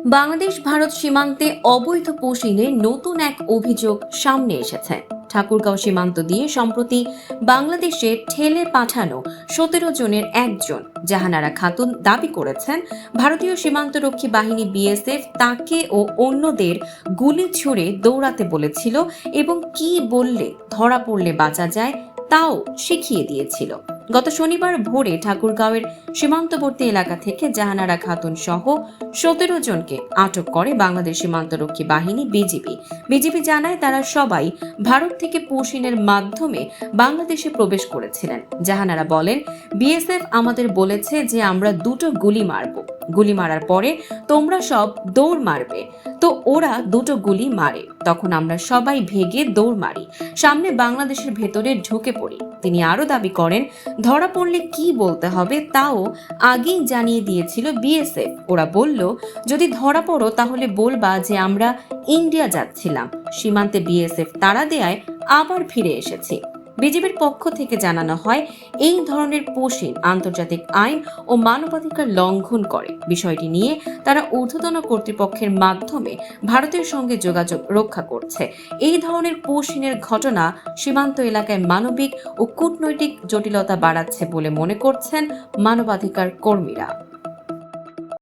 বাংলাদেশ ভারত সীমান্তে অবৈধ পোশিংয়ের নতুন এক অভিযোগ সামনে এসেছে। ঠাকুরগাঁও সীমান্ত দিয়ে সম্প্রতি বাংলাদেশে ঠেলে পাঠানো 17 জনের একজন জাহানারা খাতুন দাবি করেছেন, ভারতীয় সীমান্তরক্ষী বাহিনী বিএসএফ তাকে ও অন্যদের গুলি ছুড়ে দৌড়াতে বলেছিল এবং কি বললে ধরা পড়লে বাঁচা যায় তাও শিখিয়ে দিয়েছিল। গত শনিবার ভোরে ঠাকুরগাঁওয়ের সীমান্তবর্তী এলাকা থেকে জাহানারা খাতুন সহ 17 জনকে আটক করে বাংলাদেশ সীমান্তরক্ষী বাহিনী বিজিবি জানায় তারা সবাই ভারত থেকে পোশিনের মাধ্যমে বাংলাদেশে প্রবেশ করেছিলেন। জাহানারা বলেন, বিএসএফ আমাদের বলেছে যে আমরা দুটো গুলি মারব, গুলি মারার পরে তোমরা সব দৌড় মারবে। তো ওরা দুটো গুলি মারে, তখন আমরা সবাই ভেগে দৌড় মারি, সামনে বাংলাদেশের ভেতরে ঢুকে পড়ি। তিনি আরো দাবি করেন, ধরা পড়লে কি বলতে হবে তাও আগেই জানিয়ে দিয়েছিল বিএসএফ। ওরা বলল, যদি ধরা পড়ো তাহলে বলবা যে আমরা ইন্ডিয়া যাচ্ছিলাম, সীমান্তে বিএসএফ তাড়া দেয়ায় আবার ফিরে এসেছি। বিজিবির পক্ষ থেকে জানানো হয়, এই ধরনের পোশিন আন্তর্জাতিক আইন ও মানবাধিকার লঙ্ঘন করে। বিষয়টি নিয়ে তারা ঊর্ধ্বতন কর্তৃপক্ষের মাধ্যমে ভারতের সঙ্গে যোগাযোগ রক্ষা করছে। এই ধরনের পোশিনের ঘটনা সীমান্ত এলাকায় মানবিক ও কূটনৈতিক জটিলতা বাড়াচ্ছে বলে মনে করছেন মানবাধিকার কর্মীরা।